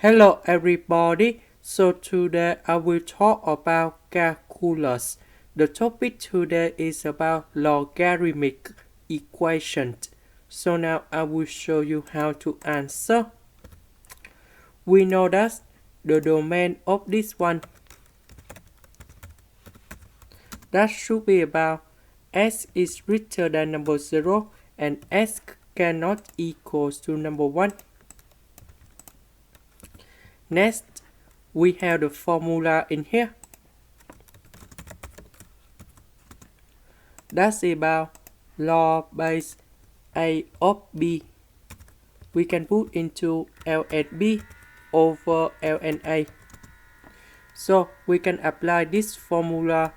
Hello everybody, so today I will talk about calculus. The topic today is about logarithmic equations. So now I will show you how to answer. We know that the domain of this one that should be about s is greater than number 0 and s cannot equals to number 1. Next, we have the formula in here. That's about log base a of b. We can put into ln b over ln a. So we can apply this formula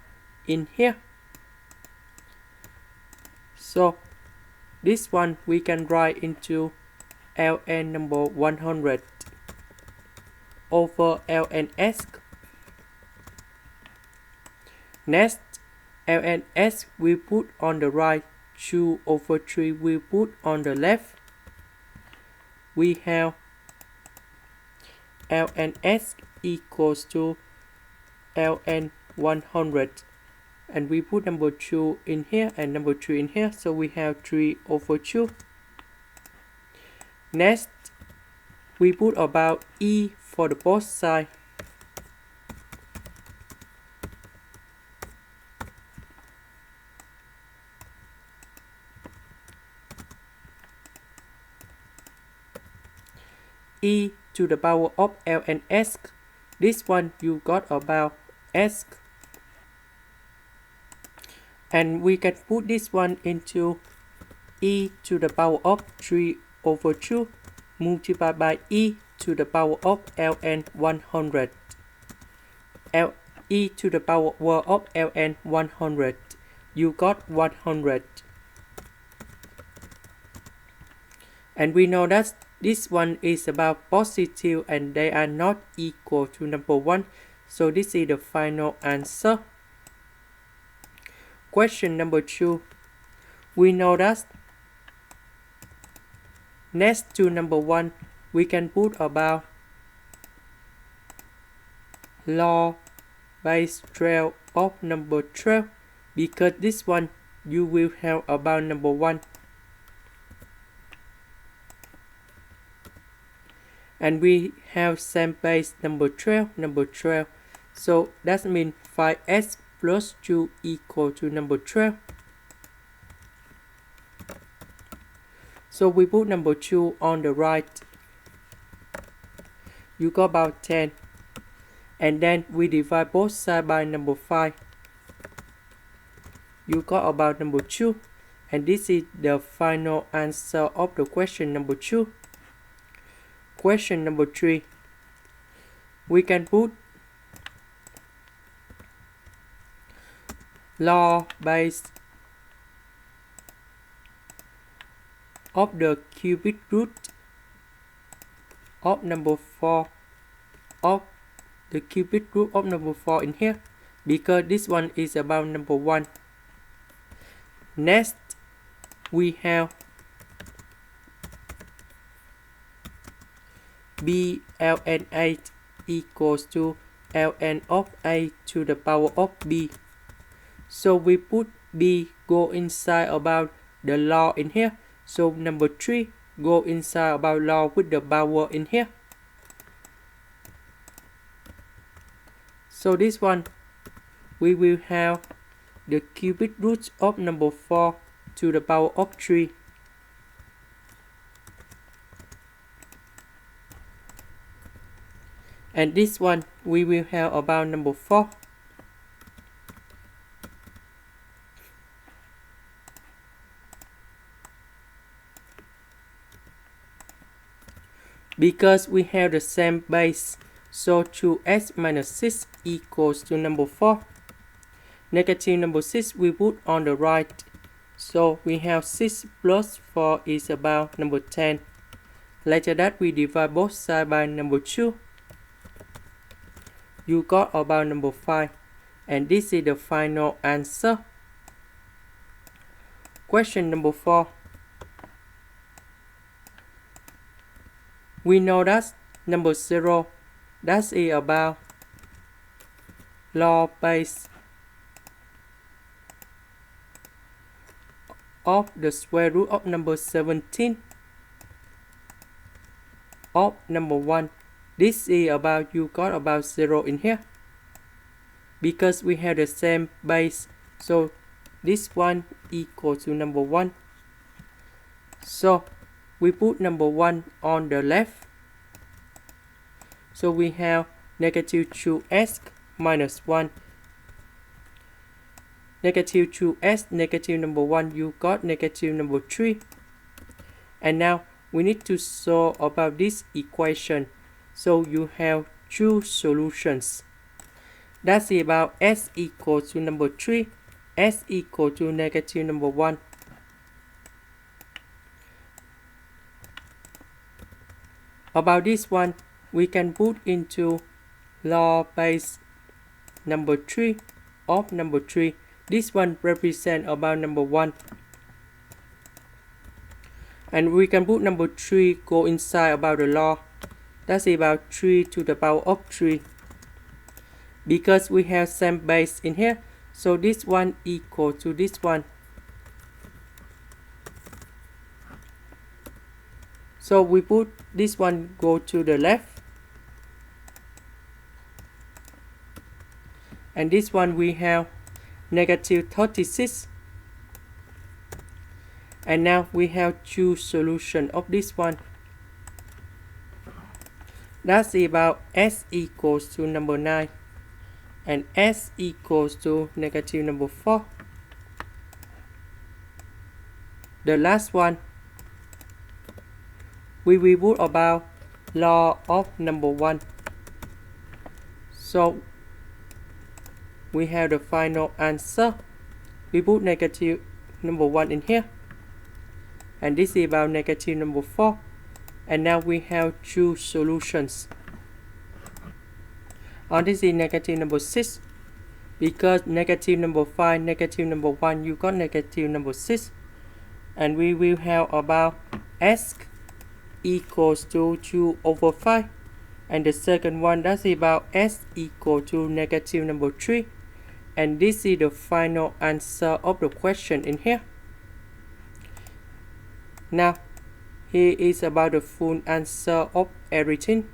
in here. So this one we can write into ln number 100 over ln s. Next, ln s we put on the right, 2 over 3 we put on the left. We have ln s equals to ln 100, and we put number 2 in here and number 3 in here, so we have 3 over 2. Next, we put about e for the both sides. E to the power of ln s. This one you got about s. And we can put this one into e to the power of 3 over 2 multiplied by e to the power of ln 100. E to the power of ln 100. You got 100. And we know that this one is about positive and they are not equal to number 1. So this is the final answer. Question number 2. We know that next to number 1, we can put about log base 12 of number 12, because this one you will have about number 1. And we have same base number 12. So that means 5x plus 2 equal to number 12. So we put number 2 on the right. You got about 10. And then we divide both sides by number 5. You got about number 2. And this is the final answer of the question number 2. Question number 3. We can put log base of the cubic root of number 4 of the cubic root of number 4 in here, because this one is about number 1. Next, we have b ln 8 equals to ln of a to the power of b. So we put b go inside about the log in here. So number 3 go inside about log with the power in here. So this one we will have the cubic root of number 4 to the power of 3. And this one we will have about number 4. Because we have the same base, so 2x minus 6 equals to number 4. Negative number 6 we put on the right. So we have 6 plus 4 is about number 10. Later that we divide both sides by number 2. You got about number 5. And this is the final answer. Question number 4. We know that number 0, that is about log base of the square root of number 17 of number 1. This is about, you got about 0 in here because we have the same base, so this one equal to number 1. So we put number 1 on the left, so we have negative 2x minus 1. Negative 2x, negative number 1, you got negative number 3. And now we need to solve about this equation. So you have two solutions. That's about s equal to number 3, s equal to negative number 1. About this one, we can put into log base number 3 of number 3. This one represents about number 1. And we can put number 3 go inside about the log. That's about 3 to the power of 3. Because we have same base in here, so this one equal to this one. So we put this one go to the left. And this one we have negative 36. And now we have two solutions of this one. That's about s equals to number 9 and s equals to negative number 4. The last one, we will put about log of number 1. So we have the final answer. We put negative number 1 in here. And this is about negative number 4. And now we have two solutions. This is negative number 6. Because negative number 5, negative number 1, you got negative number 6. And we will have about s equals to 2 over 5. And the second one, that's about s equal to negative number 3. And this is the final answer of the question in here. Now, here is about the full answer of everything.